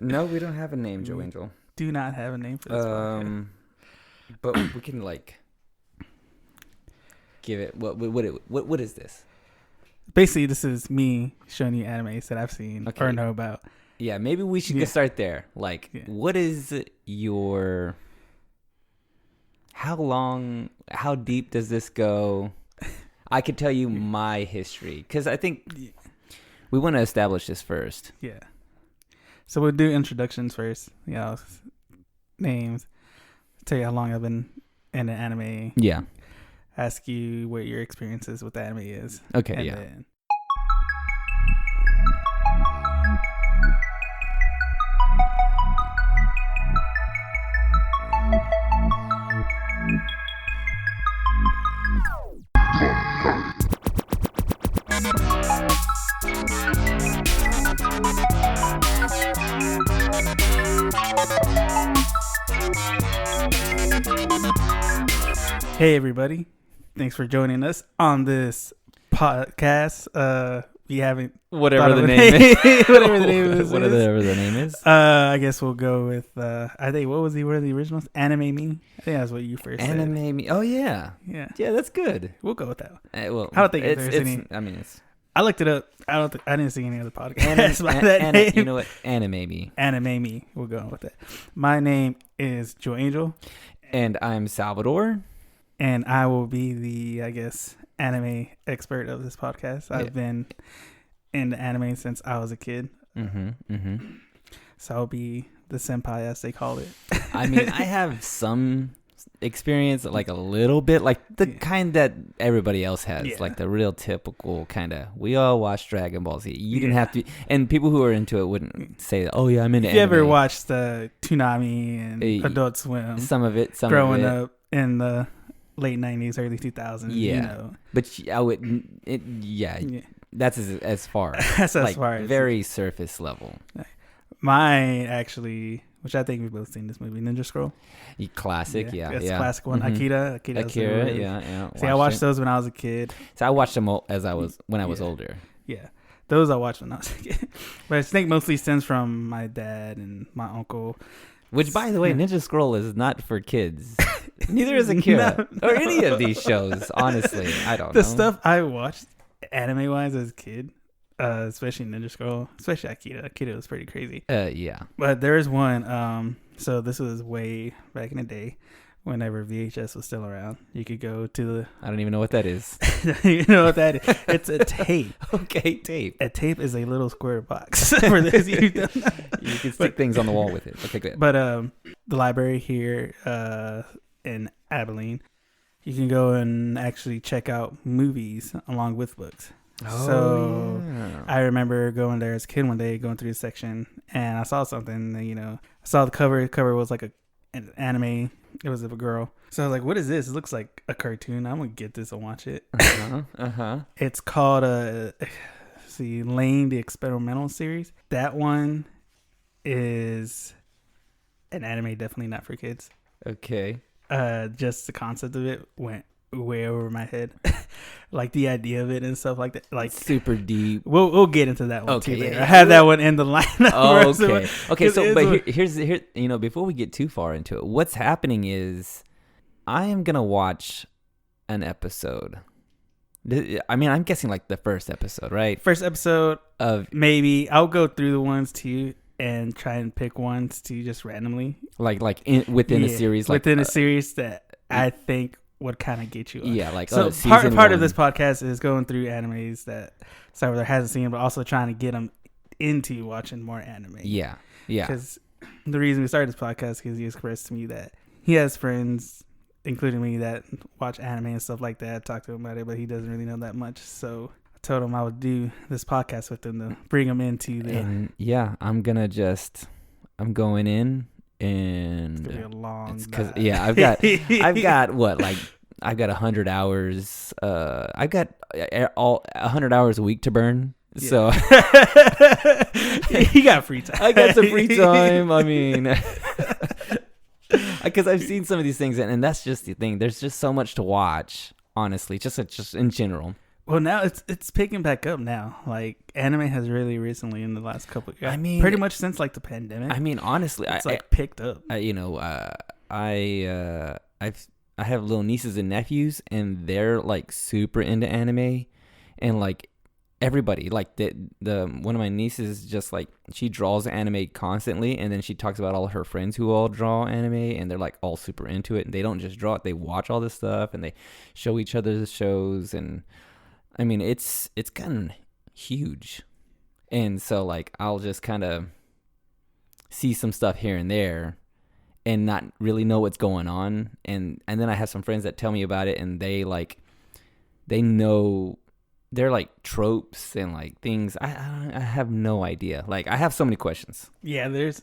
No, we don't have a name, Joe Angel. Do not have a name for this podcast. But we can give it what is this? Basically, this is me showing you animes that I've seen or know about. Yeah, maybe we should start there. What is your... How deep does this go? I could tell you my history, because I think we want to establish this first. Yeah. So we'll do introductions first. Names. Tell you how long I've been in the anime. Yeah. Ask you what your experiences with anime is. Okay, and yeah. Then... Hey everybody, thanks for joining us on this podcast. We haven't whatever the name is. Whatever the name is. Whatever the name is. I guess we'll go with I think one of the originals? Anime Me. I think that's what you first said. Anime Me. Oh yeah. Yeah. Yeah, that's good. We'll go with that. Well, I don't think there's any. I mean, it's. I looked it up. I didn't see any other podcasts by that name. You know what? Anime Me. Anime Me. We'll go with that. My name is Joe Angel. And I'm Salvador. And I will be the, I guess, anime expert of this podcast. I've been into anime since I was a kid. So I'll be the senpai, as they call it. I mean, I have some experience, like a little bit, like the kind that everybody else has, like the real typical kind of, we all watch Dragon Ball Z. You didn't have to, and people who are into it wouldn't say, oh yeah, I'm into anime. You ever watched the Toonami and Adult Swim? Some of it. Growing up in the late 90s, early 2000s. Yeah. You know. But I would, that's as far. That's as far as. Very surface level. Mine, actually, which I think we've both seen this movie, Ninja Scroll. Classic, yeah. That's a classic one. Akira, yeah. See, I watched those when I was a kid. So I watched them when I was older. Yeah. Those I watched when I was a kid. But I think mostly stems from my dad and my uncle. Which, by the way, Ninja Scroll is not for kids. Neither is Akira. Or any of these shows, honestly. I don't know. The stuff I watched anime-wise as a kid, especially Ninja Scroll, especially Akira. Akira was pretty crazy. Yeah. But there is one, so this was way back in the day, whenever VHS was still around. You could go to the... I don't even know what that is. You know what that is? It's a tape. Okay, tape. A tape is a little square box. For this, you can stick things on the wall with it. Okay, good. But the library here in Abilene, you can go and actually check out movies along with books. I remember going there as a kid one day, going through the section, and I saw something. I saw the cover. The cover was like an anime. It was of a girl. So I was like, what is this? It looks like a cartoon. I'm going to get this and watch it. It's called, Lane, the Experimental Series. That one is an anime definitely not for kids. Okay. Just the concept of it went way over my head. Like the idea of it and stuff like that. Like super deep. We'll get into that one too. Yeah. I had that one in the lineup. Okay. So, but here's before we get too far into it, what's happening is I am gonna watch an episode. I mean, I'm guessing like the first episode, right? First episode of maybe I'll go through the ones too and try and pick ones to just randomly, within a series, within a series that I think would kind of get you on. Yeah, like so part of this podcast is going through animes that Salvador hasn't seen, but also trying to get him into watching more anime. Yeah. Because the reason we started this podcast is because he expressed to me that he has friends, including me, that watch anime and stuff like that. I talked to him about it, but he doesn't really know that much. So I told him I would do this podcast with him to bring him into the... And I'm going in. And it's gonna be a long I've got what, like I've got 100 hours. I've got 100 hours a week to burn. Yeah. So you got free time. I got some free time. I mean, because I've seen some of these things, and that's just the thing. There's just so much to watch, honestly, just in general. Well, now it's picking back up now. Like anime has really recently in the last couple. I mean, pretty much since like the pandemic. I mean, honestly, it's like picked up. You know, I have little nieces and nephews, and they're like super into anime, and like everybody, like the one of my nieces, just like she draws anime constantly, and then she talks about all her friends who all draw anime, and they're like all super into it, and they don't just draw it, they watch all this stuff, and they show each other the shows, and I mean it's kind of huge, and so like I'll just kind of see some stuff here and there and not really know what's going on, and then I have some friends that tell me about it, and they know they're like tropes and like things. I have no idea. Like I have so many questions. Yeah, there's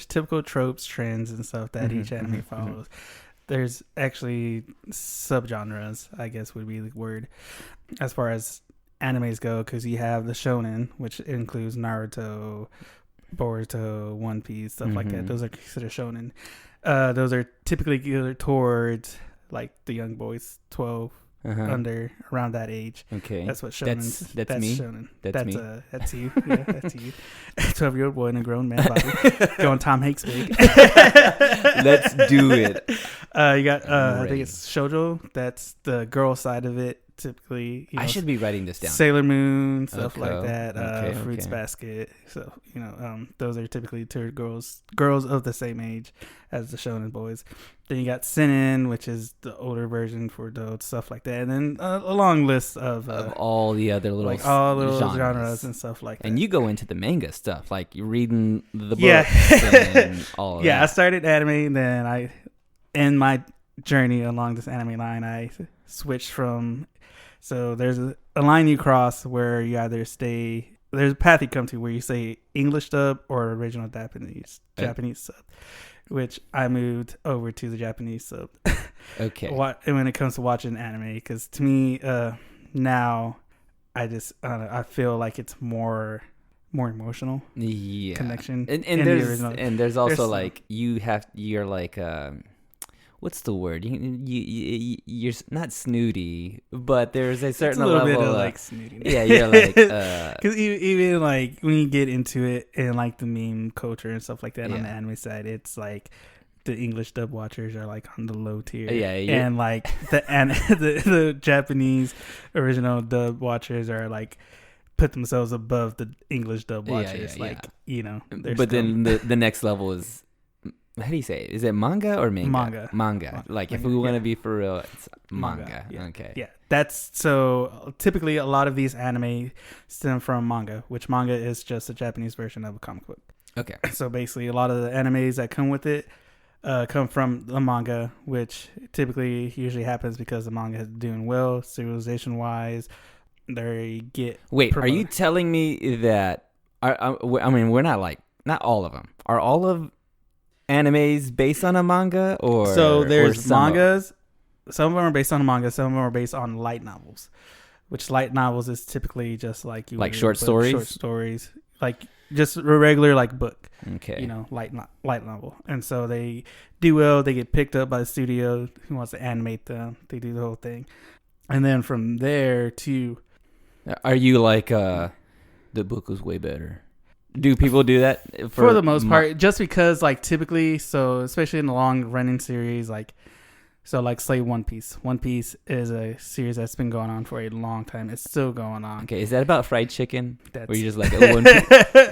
typical tropes, trends, and stuff that each anime follows. There's actually subgenres, I guess would be the word, as far as animes go, because you have the shonen, which includes Naruto, Boruto, One Piece, stuff like that. Those are considered shonen. Those are typically geared towards like the young boys, 12 under, around that age. Okay, that's what shonen. That's me. Shonen. That's me. That's you. Yeah, that's you. 12-year-old boy in a grown man body, going Tom Hanks big. Let's do it. You got I think it's shoujo. That's the girl side of it. Typically, I should be writing this down. Sailor Moon, stuff like that. Fruits Basket. So those are typically to girls of the same age as the shonen boys. Then you got seinen, which is the older version for adults, stuff like that. And then a long list of all the other little like all little genres and stuff like that. And you go into the manga stuff, like you're reading the books and all of that. Yeah, I started anime, and then in my journey along this anime line, I switched from. So there's a line you cross where you either stay. There's a path you come to where you say English dub or original Japanese sub, which I moved over to the Japanese sub. Okay. And when it comes to watching anime, because to me now, I feel like it's more emotional. Yeah. Connection. And there's also like you're like. What's the word? You're not snooty, but there's a certain level bit of like snooty. Yeah, you're like because even like when you get into it and like the meme culture and stuff like that on the anime side, it's like the English dub watchers are like on the low tier. Yeah, and like the Japanese original dub watchers are like put themselves above the English dub watchers. But then the next level is. How do you say it? Is it manga or manga? Manga. Like if we want to be for real, it's manga. Yeah. Okay. Yeah. That's so typically a lot of these anime stem from manga, which manga is just a Japanese version of a comic book. Okay. So basically a lot of the animes that come with it come from the manga, which typically usually happens because the manga is doing well, serialization wise. They get Are you telling me that I mean we're not all of them. Are all of animes based on a manga or so there's mangas. Some of them are based on a manga, some of them are based on light novels, which light novels is typically just like short stories, like just a regular like book. Okay. Light novel. And so they do well, they get picked up by the studio who wants to animate them, they do the whole thing, and then from there to are you like the book was way better? Do people do that? For the most part, just because, like, typically, so especially in the long running series, like, so like say One Piece. One Piece is a series that's been going on for a long time. It's still going on. Okay, is that about fried chicken? That's... Where you just like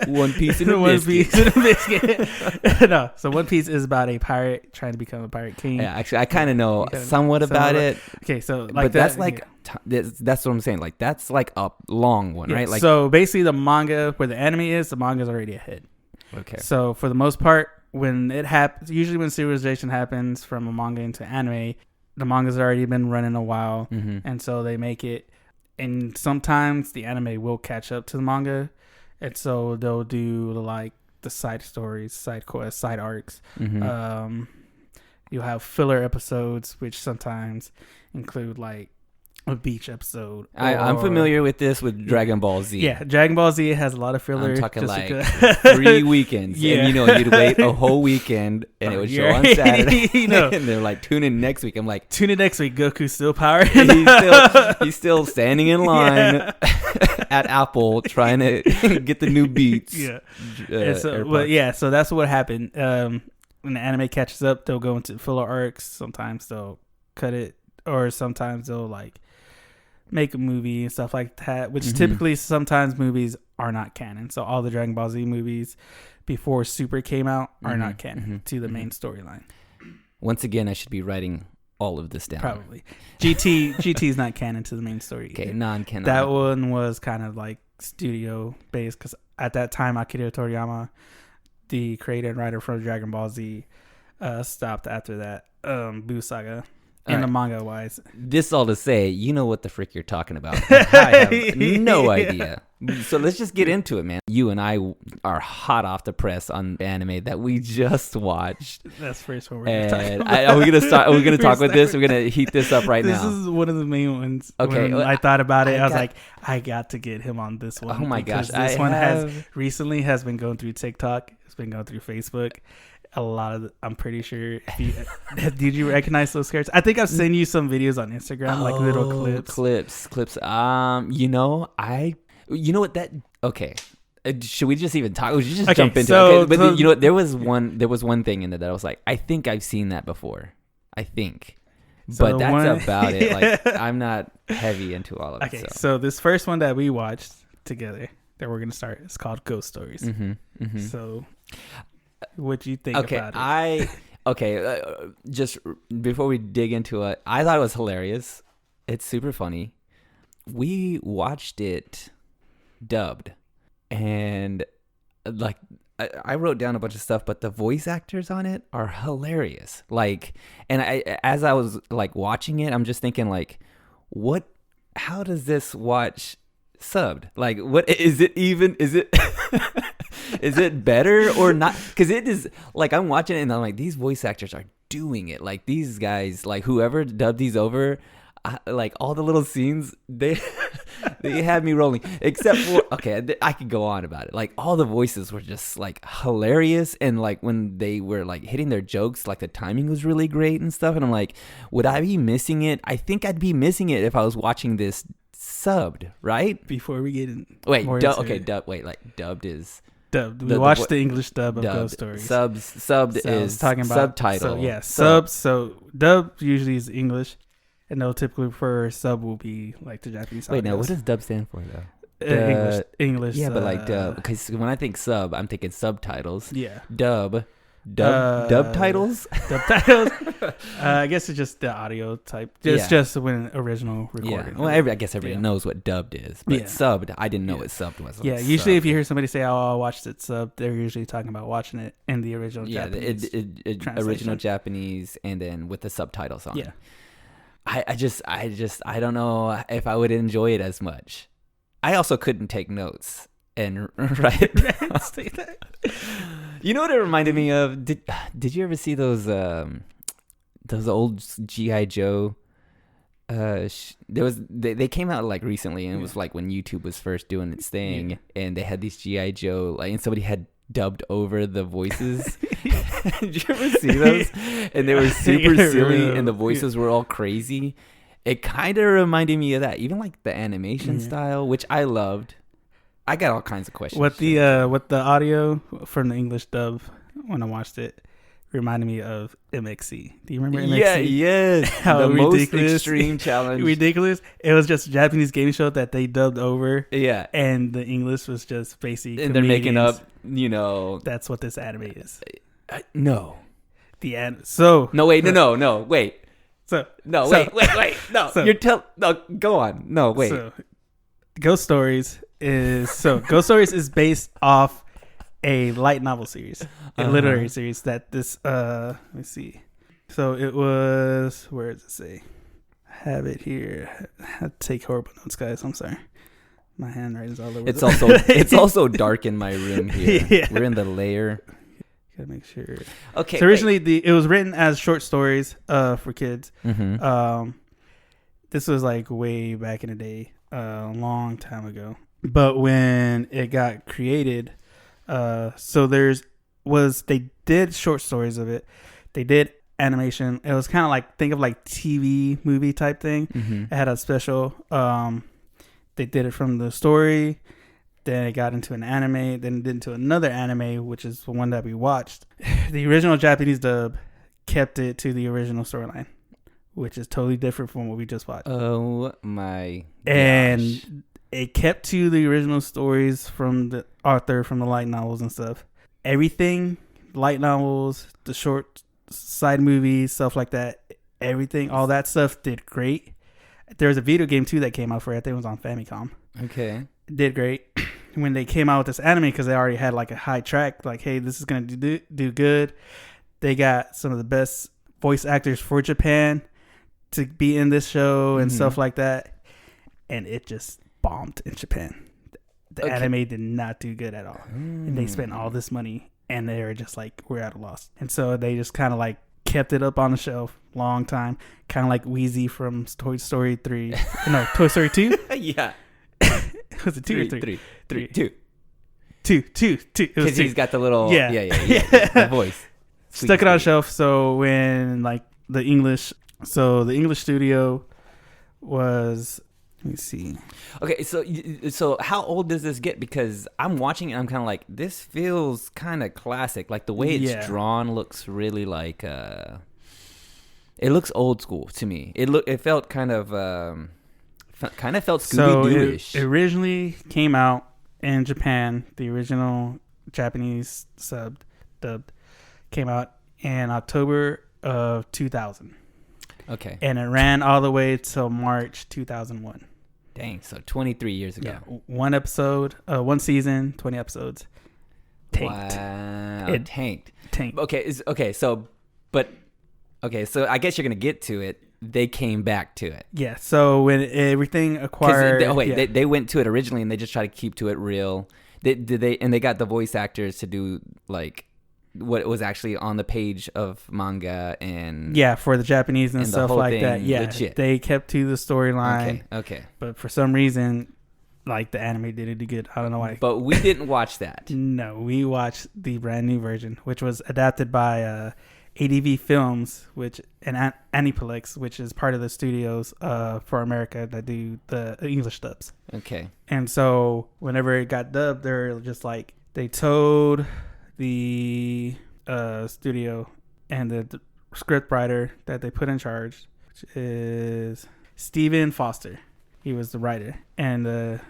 one piece in a biscuit? No, so One Piece is about a pirate trying to become a pirate king. Yeah, actually, I kind of know somewhat about it. Okay, so like but that's like that's what I'm saying. Like that's like a long one, right? Like so basically, the manga where the anime is, the manga is already ahead. Okay. So for the most part, when it happens, usually when serialization happens from a manga into anime, the manga's already been running a while, and so they make it. And sometimes the anime will catch up to the manga, and so they'll do like the side stories, side quests, side arcs. You'll have filler episodes, which sometimes include like a beach episode. I'm familiar with this with Dragon Ball Z. Yeah, Dragon Ball Z has a lot of filler. I'm talking like 3 weekends. Yeah. And you'd wait a whole weekend and it would show on Saturday. And they're like, tune in next week. I'm like, tune in next week. Goku's still powered. he's still standing in line at Apple trying to get the new Beats. Yeah. So that's what happened. When the anime catches up, they'll go into filler arcs. Sometimes they'll cut it, or sometimes they'll like make a movie and stuff like that, which typically sometimes movies are not canon. So all the Dragon Ball Z movies before Super came out are not canon to the main storyline. Once again, I should be writing all of this down. Probably. GT is not canon to the main story. Okay, non-canon. That one was kind of like studio based, because at that time Akira Toriyama, the creator and writer from Dragon Ball Z, stopped after that Buu Saga. In the manga wise. This all to say, you know what the frick you're talking about. I have no idea. So let's just get into it, man. You and I are hot off the press on anime that we just watched. That's the first one we're going to talk about. Are we going to talk with this? We're going to heat this up right now. This is one of the main ones. Okay. When I thought about it, I was like, I got to get him on this one. Oh my gosh. This one has been going through TikTok. It's been going through Facebook. A lot of I'm pretty sure. Did you recognize those characters? I think I've sent you some videos on Instagram, like little clips. You know what that? Okay, should we just even talk? We should just jump into it. Okay, but you know what? There was one thing in it that I was like, I think I've seen that before. I think, but that's about it. Like, I'm not heavy into all of it. Okay, so this first one that we watched together that we're gonna start is called Ghost Stories. So. What do you think about it? Just before we dig into it, I thought it was hilarious. It's super funny. We watched it dubbed, and like I wrote down a bunch of stuff, but the voice actors on it are hilarious. Like, and as I was like watching it, I'm just thinking like, how does this watch subbed? Like, what is it even? Is it? Is it better or not? Because it is like, I'm watching it and I'm like, these voice actors are doing it. Like, these guys, like whoever dubbed these over, like all the little scenes, they had me rolling. Except for, I could go on about it. Like, all the voices were just like hilarious, and like when they were like hitting their jokes, like the timing was really great and stuff. And I'm like, would I be missing it? I think I'd be missing it if I was watching this subbed, right? Before we get in, dubbed is. Dubbed. We watched the English dub of Ghost Stories. Subbed is talking about subtitle. So yeah, subs. So dub usually is English, and they'll typically prefer sub will be like the Japanese. Wait, now what does dub stand for though? English. Yeah, but like dub, because when I think sub, I'm thinking subtitles. Yeah. Dub titles. I guess it's just the audio type. It's just when original recording. Yeah. Well, I guess everybody knows what dubbed is, but subbed, I didn't know what subbed was. Yeah, usually if you hear somebody say, "Oh, I watched it subbed," they're usually talking about watching it in the original Japanese. Original Japanese, and then with the subtitles on. Yeah. I don't know if I would enjoy it as much. I also couldn't take notes and write it down. You know what it reminded me of? Did you ever see those old G.I. Joe? They came out like recently, and it was like when YouTube was first doing its thing, and they had these G.I. Joe, like, and somebody had dubbed over the voices. Did you ever see those? And they were super silly, and the voices were all crazy. It kind of reminded me of that, even like the animation style, which I loved. I got all kinds of questions. What the audio from the English dub when I watched it reminded me of MXC. Do you remember MXC? Yeah, yes. How the ridiculous, most extreme challenge. Ridiculous. It was just a Japanese game show that they dubbed over. Yeah. And the English was just basic. And they're making up, you know. That's what this anime is. No. So. No, wait, no, wait. So. No, wait. No, so, no, go on. No, wait. So, Ghost Stories is based off a light novel series, a literary series that this let me see. So it was, where does it say? I have it here. I had to take horrible notes, guys. I'm sorry. My handwriting's all over. It's also dark in my room here. Yeah. We're in the layer. Gotta make sure. Okay. So originally it was written as short stories for kids. Mm-hmm. This was like way back in the day, a long time ago. But when it got created, so they did short stories of it. They did animation. It was kind of like, think of like TV movie type thing. Mm-hmm. It had a special. They did it from the story. Then it got into an anime. Then it did into another anime, which is the one that we watched. The original Japanese dub kept it to the original storyline, which is totally different from what we just watched. Oh my gosh. And it kept to the original stories from the author, from the light novels and stuff. Everything, light novels, the short side movies, stuff like that, everything, all that stuff did great. There was a video game too that came out for it. I think it was on Famicom. Okay. It did great. When they came out with this anime, because they already had like a high track, like, hey, this is going to do good. They got some of the best voice actors for Japan to be in this show and stuff like that. And it just bombed in Japan. The anime did not do good at all. And they spent all this money and they were just like, we're at a loss. And so they just kind of like kept it up on the shelf long time. Kind of like Wheezy from Toy Story 3. No, Toy Story 2? Yeah. Was it 2 or 3? 3. 2. Because he's got the little yeah. The voice. Stuck it on a shelf. So when like the English studio was, let me see. Okay, so how old does this get? Because I'm watching it and I'm kind of like, this feels kind of classic. Like the way it's drawn looks really like it looks old school to me. It felt kind of felt Scooby-Doo-ish. So it originally came out in Japan. The original Japanese dubbed came out in October of 2000. Okay. And it ran all the way till March 2001. Dang, so 23 years ago. Yeah, one season, 20 episodes. Tanked. Wow. It tanked. Okay, so I guess you're going to get to it. They came back to it. Yeah, so when everything acquired... They went to it originally and they just tried to keep to it real. They got the voice actors to do like what was actually on the page of manga and... Yeah, for the Japanese and stuff like that. Yeah, legit. They kept to the storyline. Okay. But for some reason, like the anime didn't do good. I don't know why. But we didn't watch that. No, we watched the brand new version, which was adapted by... ADV Films, and Aniplex, which is part of the studios for America that do the English dubs. Okay. And so whenever it got dubbed, they're just like, they told the studio and the script writer that they put in charge, which is Stephen Foster. He was the writer and the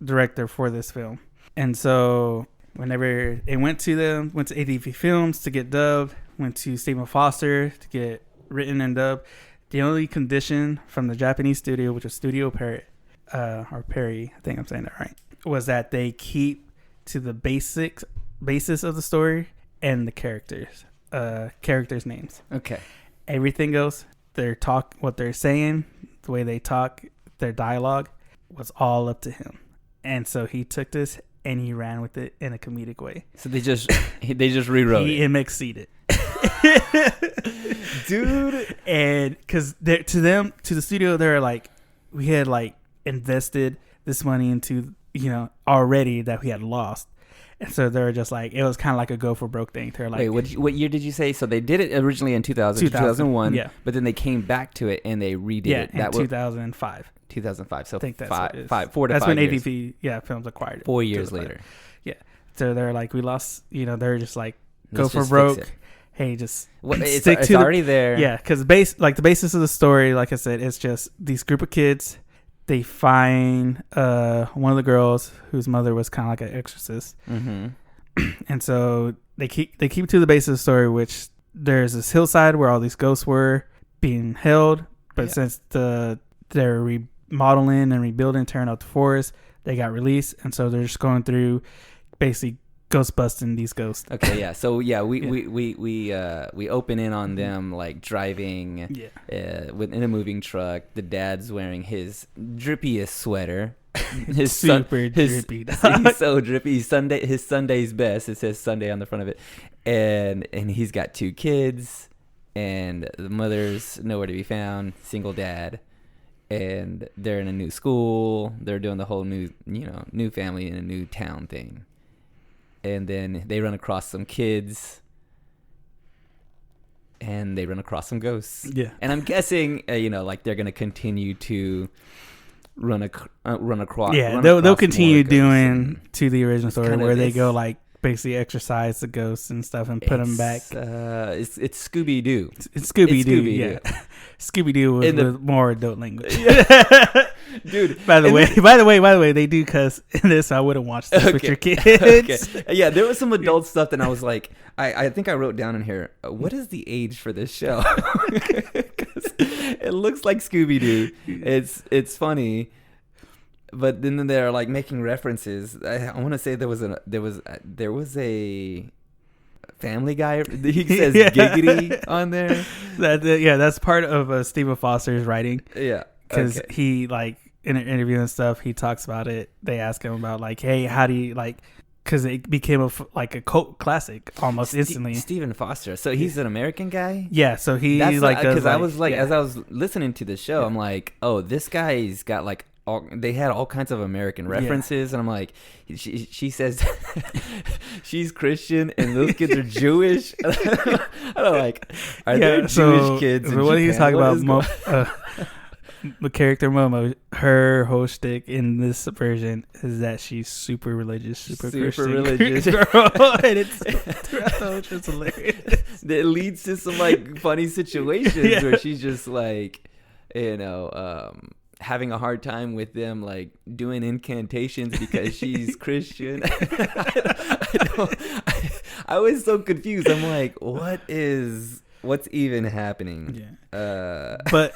director for this film. And so whenever it went to ADV Films to get dubbed, went to Stephen Foster to get written and dubbed. The only condition from the Japanese studio, which was Studio Perry, I think I'm saying that right, was that they keep to the basis of the story and the characters names. Okay. Everything else, what they're saying, the way they talk, their dialogue, was all up to him. And so he took this and he ran with it in a comedic way. So they just rewrote it. He MXC'd it. Dude. And because to the studio, they're like, we had like invested this money into, already that we had lost. And so they're just like, it was kind of like a go for broke thing. They're like, wait, what year did you say? So they did it originally in 2001, yeah. But then they came back to it and they redid it. In 2005. 2005. So I think that's 4 to to 5 when years. ADV Films acquired it. 4 years later. Yeah. So they're like, we lost, they're just like, go for broke. Hey, just stick it's to already there. Yeah, because the basis of the story, like I said, it's just these group of kids. They find one of the girls whose mother was kind of like an exorcist, and so they keep to the basis of the story, which there's this hillside where all these ghosts were being held, but since they're remodeling and rebuilding, tearing out the forest, they got released, and so they're just going through basically ghost busting these ghosts. Okay, yeah. So we open in on them like driving in a moving truck. The dad's wearing his drippiest sweater. His super drippy. He's so drippy. His Sunday's best. It says Sunday on the front of it, and he's got 2 kids, and the mother's nowhere to be found. Single dad. and they're in a new school. They're doing the whole new family in a new town thing. And then they run across some kids, and they run across some ghosts. Yeah. And I'm guessing, like they're gonna continue to run across. Yeah, they'll continue doing to the original story where they go like basically exercise the ghosts and stuff and put them back. It's Scooby Doo. It's Scooby Doo. Yeah, Scooby Doo with more adult language. Dude. By the way, they do cuss in this. I wouldn't watch this with your kids. Okay. Yeah, there was some adult stuff, and I was like, I think I wrote down in here, what is the age for this show? 'Cause it looks like Scooby Doo. It's funny. But then they're like making references. I want to say there was a Family Guy. He says giggity on there. That's part of Stephen Foster's writing. Yeah, because he like in an interview and stuff, he talks about it. They ask him about like, hey, how do you like? Because it became a cult classic almost instantly. Stephen Foster. So he's an American guy. Yeah. So he's like because I was like as I was listening to the show, I'm like, oh, this guy's got like. They had all kinds of American references, and I'm like, she says she's Christian, and those kids are Jewish. I'm like, are there Jewish kids? So what he's talking about, the character Momo, her whole shtick in this version is that she's super religious, super Christian religious girl, and it's throughout the whole show, it's hilarious. It leads to some like funny situations where she's just like, having a hard time with them like doing incantations because she's Christian. I was so confused. I'm like, what's even happening? Yeah. But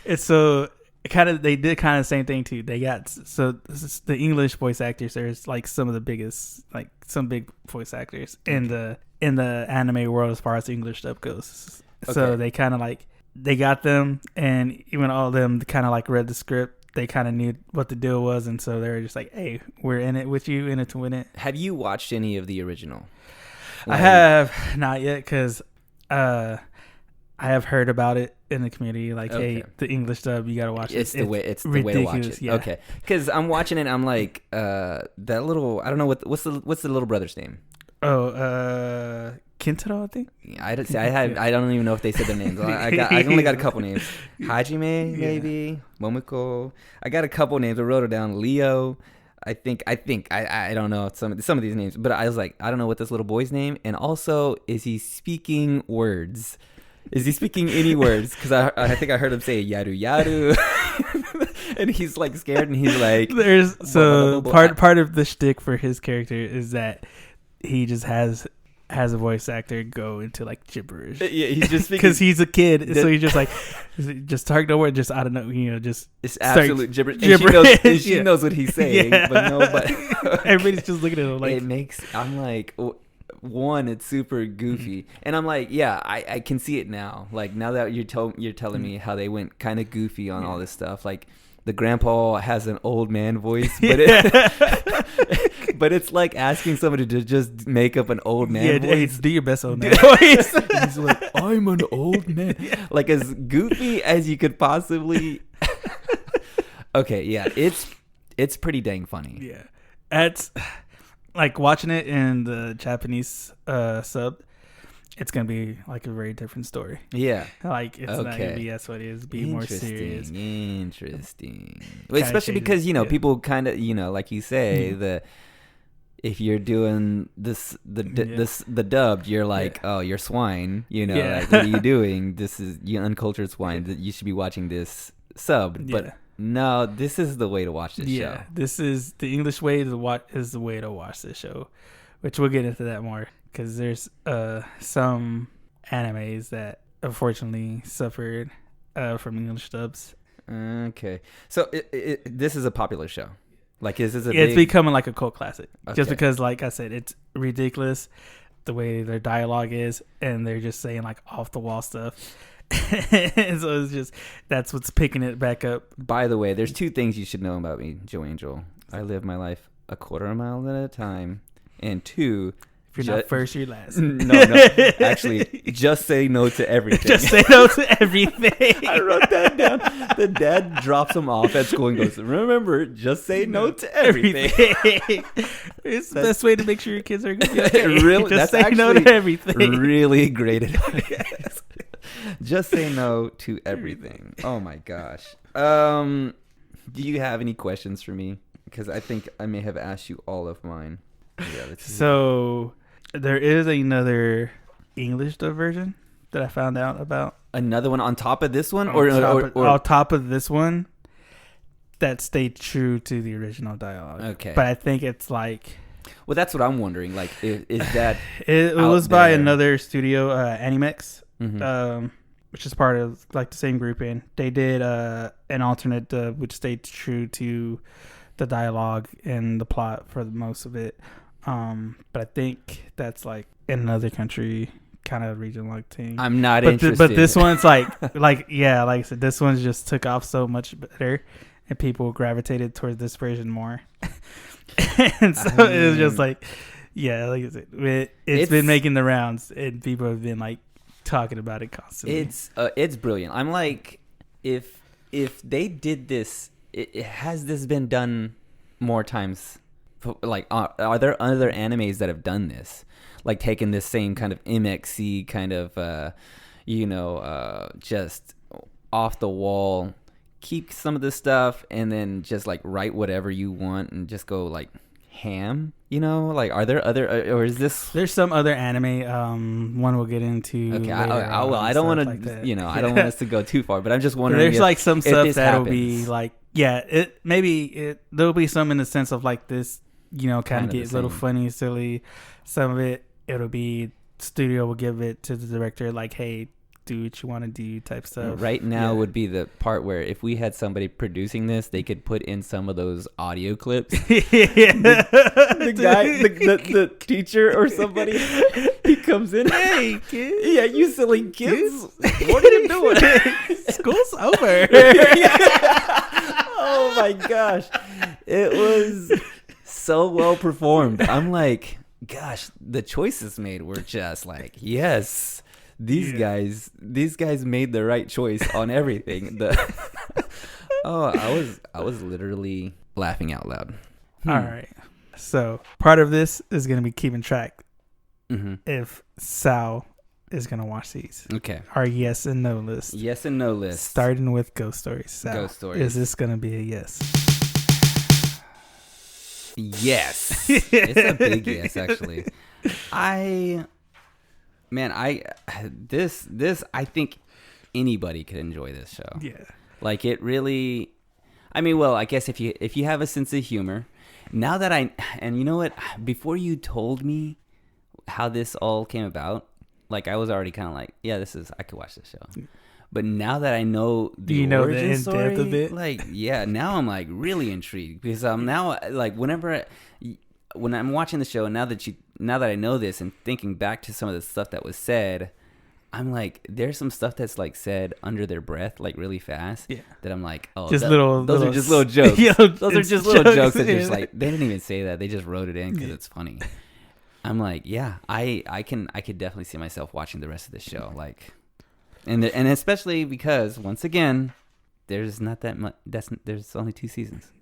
it's so kind of, they did kind of the same thing too. They got, so the English voice actors, there's like some of the biggest, like some big voice actors in the anime world as far as English stuff goes. So they kind of like, they got them, and even all of them kind of like read the script. They kind of knew what the deal was, and so they were just like, hey, we're in it with you, in it to win it. Have you watched any of the original? I have not yet, because I have heard about it in the community, like, hey, the English dub, you gotta watch it. It's the way to watch it. Yeah. Okay, because I'm watching it, I'm like, that little, I don't know what's the little brother's name? Kintaro, I think. I don't even know if they said their names. I only got a couple names. Hajime, maybe. Momoko. I got a couple names. I wrote it down. Leo. I think I don't know some of these names, but I was like, I don't know what this little boy's name. And also, is he speaking words? Is he speaking any words? Because I think I heard him say yaru yaru. And he's like scared, and he's like, there's so part of the shtick for his character is that he just has a voice actor go into like gibberish. Yeah, he's just because he's a kid, so he's just like, just talk no word, just I don't know, just it's absolute gibberish. And she knows what he's saying, but everybody's just looking at him like, I'm like, one, it's super goofy, and I'm like, yeah, I can see it now. Like now that you're telling me how they went kind of goofy on all this stuff, like. The grandpa has an old man voice, but but it's like asking somebody to just make up an old man voice. Do your best old man voice. He's like, I'm an old man. Like as goofy as you could possibly. Okay, yeah, it's pretty dang funny. Yeah, it's like watching it in the Japanese sub. It's gonna be like a very different story. Yeah, like it's not gonna be that's what it is. Be more serious. Interesting. Well, especially because people kind of like you say if you're doing the dubbed, you're like, oh, you're swine. Like, what are you doing? This is you uncultured swine. That you should be watching this sub. But no, this is the way to watch this show. Yeah, this is the English way to watch. Is the way to watch this show, which we'll get into that more. Because there's some animes that unfortunately suffered from English dubs. Okay, so this is a popular show. Like, is this it's becoming like a cult classic. Okay. Just because, like I said, it's ridiculous the way their dialogue is, and they're just saying like off the wall stuff. And so it's just that's what's picking it back up. By the way, there's two things you should know about me, Joe Angel. I live my life a quarter of a mile at a time, and two. If you're not first, you're last. No. Actually, just say no to everything. Just say no to everything. I wrote that down. The dad drops him off at school and goes, remember, just say no to everything. It's the best way to make sure your kids are good. Okay. Really? Just That's say no to everything. Really great advice. Just say no to everything. Oh my gosh. Do you have any questions for me? Because I think I may have asked you all of mine. Yeah, so there is another English dub version that I found out about. Another one on top of this one, or on top of this one that stayed true to the original dialogue. Okay, but I think it's like. Well, that's what I'm wondering. Like, is that it was by another studio, Animex, mm-hmm. Which is part of like the same grouping. They did an alternate dub which stayed true to the dialogue and the plot for most of it. But I think that's like in another country kind of region like thing. I'm not interested. But this one's like yeah, like I said, this one just took off so much better and people gravitated towards this version more. And so it was just like, yeah, like I said, it's been making the rounds and people have been like talking about it constantly. It's brilliant. I'm like, if they did this, has this been done more times? Like, are there other animes that have done this? Like, taken this same kind of MXC kind of, just off the wall, keep some of this stuff, and then just like write whatever you want and just go like ham. Like, are there other, or is this? There's some other anime. One we'll get into. Okay, I don't want to, like I don't want us to go too far, but I'm just wondering. There's like some stuff that'll be like, yeah, there'll be some in the sense of like this, kind of get a little funny, silly. Some of it'll be studio will give it to the director like, hey, do what you want to do type stuff. Right now would be the part where if we had somebody producing this, they could put in some of those audio clips. The guy, the teacher or somebody, he comes in. Hey, kids. Yeah, you silly kids. What are you doing? School's over. Oh my gosh. It was so well performed. I'm like, gosh, the choices made were just like, yes. These guys made the right choice on everything. I was literally laughing out loud. All right. So part of this is going to be keeping track if Sal is going to watch these. Okay. Our yes and no list. Yes and no list. Starting with Ghost Stories. Sal, Ghost Stories. Is this going to be a yes? Yes. It's a big yes, actually. I think anybody could enjoy this show. Yeah. Like, it really, I guess if you have a sense of humor, now that and you know what, before you told me how this all came about, like, I was already kind of like, yeah, I could watch this show. But now that I know the origin story, of it? like, yeah, now I'm like really intrigued because I'm now like when I'm watching the show, and now that I know this and thinking back to some of the stuff that was said, I'm like, there's some stuff that's like said under their breath, like really fast. Yeah. That I'm like, oh, those are just little jokes. Those are just little jokes that just like they didn't even say that. They just wrote it in because it's funny. I'm like, yeah, I could definitely see myself watching the rest of the show, like, and especially because once again, there's not that much. There's only 2 seasons.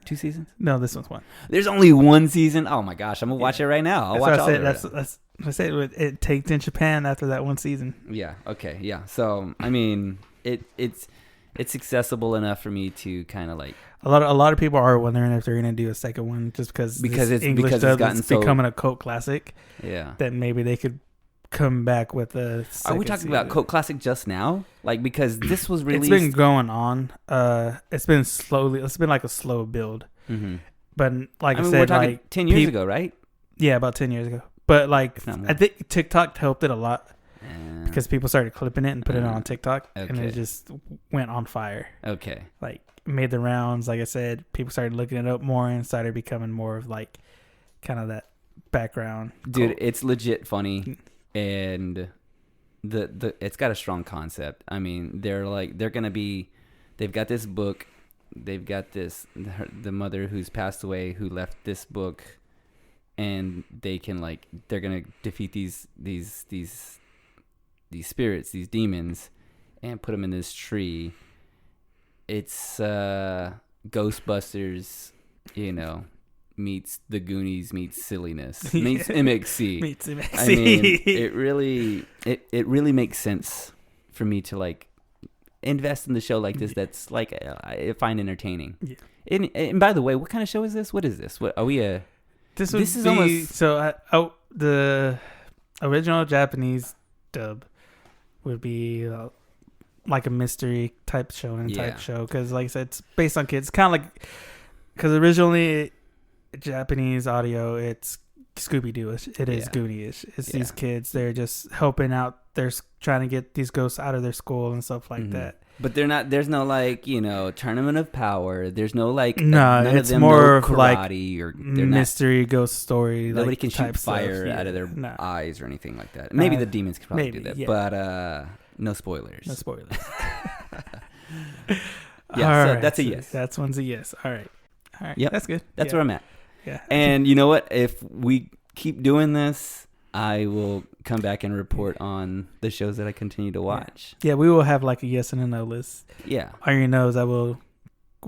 2 seasons? No, this one's 1. There's only 1 season. Oh my gosh, I'm gonna watch it right now. I'll watch all of it. That's I said it takes in Japan after that 1 season. Yeah. Okay. Yeah. So it's accessible enough for me to kind of like. A lot of people are wondering if they're gonna do a second one just because it's becoming a cult classic. Yeah. That maybe they could come back with a. Are we talking about cult classic just now? Like, because this was released. It's been going on. It's been like a slow build. Mm-hmm. But like I said, we're talking like 10 years ago, right? Yeah, about 10 years ago. But like, I think TikTok helped it a lot because people started clipping it and putting it on TikTok, and it just went on fire. Okay. Like, made the rounds. Like I said, people started looking it up more and started becoming more of like kind of that background. Dude, cult. It's legit funny, and the it's got a strong concept. I mean, they've got this book, they've got the mother who's passed away who left this book. and they can they're gonna defeat these spirits, these demons, and put them in this tree. It's Ghostbusters, meets the Goonies, meets silliness, meets MXC. Meets MXC. I mean, it really makes sense for me to invest in the show like this. That's I find entertaining. Yeah. And by the way, what kind of show is this? What is this? What are we a? This is almost so. The original Japanese dub would be like a mystery type show because, like I said, it's based on kids. Kind of because originally Japanese audio, it's Scooby-Doo-ish. It is Goonies-ish. It's these kids. They're just helping out. They're trying to get these ghosts out of their school and stuff like that. But they're not. There's no tournament of power. There's no no. None It's of them more know of karate or mystery ghost story. Nobody can shoot fire out of their eyes or anything like that. Maybe the demons could probably do that, but no spoilers. No spoilers. So that's a yes. That one's a yes. All right. Yep. That's good. That's where I'm at. Yeah. And you know what? If we keep doing this, I will come back and report on the shows that I continue to watch. Yeah, we will have a yes and a no list. Yeah. On your nose, we'll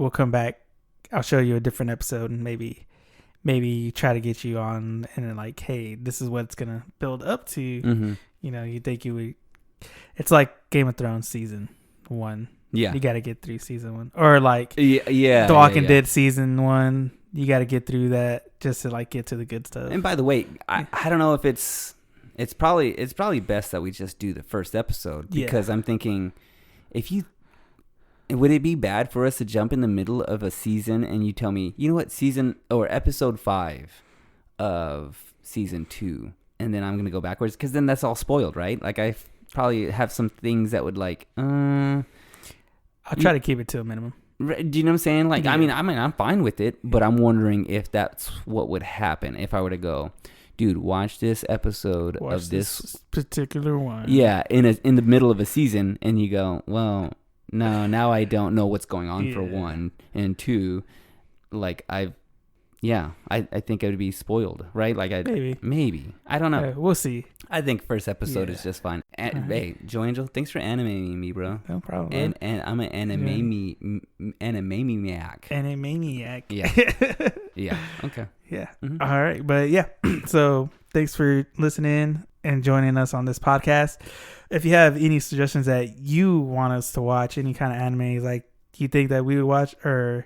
come back. I'll show you a different episode and maybe try to get you on and then hey, this is what it's going to build up to. Mm-hmm. You think you would. It's like Game of Thrones season 1. Yeah. You got to get through season 1. Or The Walking Dead season 1. You got to get through that just to get to the good stuff. And by the way, I don't know if it's probably best that we just do the first episode because I'm thinking would it be bad for us to jump in the middle of a season and you tell me, you know what, episode 5 of season 2, and then I'm going to go backwards because then that's all spoiled, right? I probably have some things that would I'll try to keep it to a minimum. Do you know what I'm saying? I mean, I'm fine with it, but I'm wondering if that's what would happen if I were to go, dude, watch this episode of this particular one. Yeah, in the middle of a season, and you go, well, no, now I don't know what's going on for one, and two, I think it would be spoiled, right? Maybe. I don't know. We'll see. I think first episode is just fine. Hey, Joe Angel, thanks for animating me, bro. No problem. And I'm an animaniac. Animaniac. Yeah. Yeah. Okay. Yeah. Mm-hmm. All right. But yeah. So thanks for listening and joining us on this podcast. If you have any suggestions that you want us to watch, any kind of anime you think that we would watch or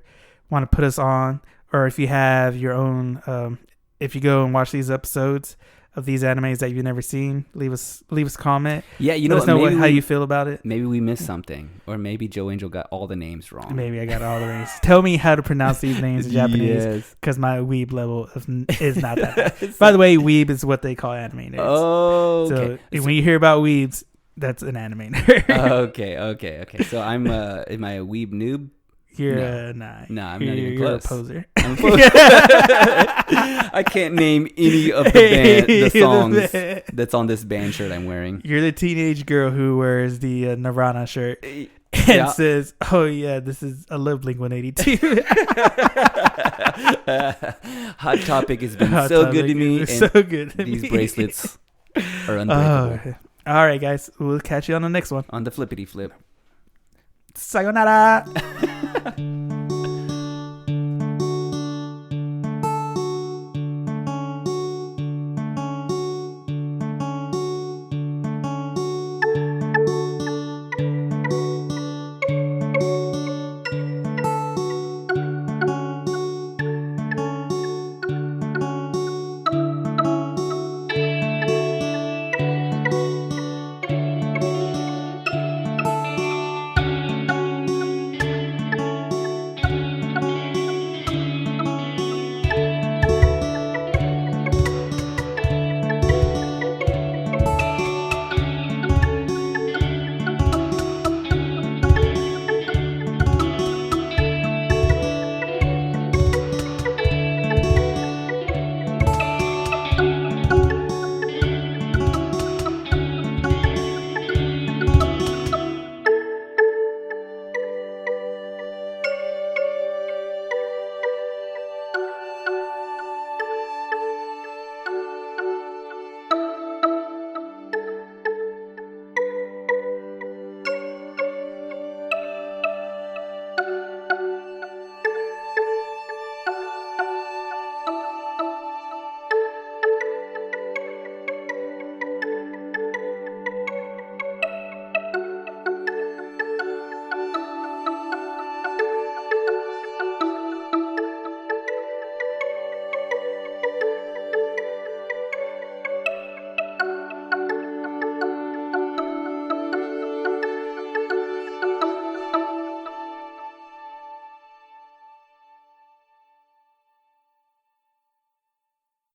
want to put us on, or if you have your own, if you go and watch these episodes of these animes that you've never seen, leave us a comment. Yeah, Let us know how you feel about it. Maybe we missed something, or maybe Joe Angel got all the names wrong. Maybe I got all the names. Tell me how to pronounce these names in Japanese, because my weeb level is not that high. By the way, weeb is what they call anime nerds. Oh, okay. So when you hear about weebs, that's an anime nerd. Okay. So am I a weeb noob? You're No, I'm not even you're close. a poser. I'm a poser. I can't name any of the songs that's on this band shirt I'm wearing. You're the teenage girl who wears the Nirvana shirt and says, "Oh yeah, I love Blink-182." Hot Topic has been so good to me. So good. These bracelets are unbreakable. All right, guys. We'll catch you on the next one. On the flippity flip. Sayonara.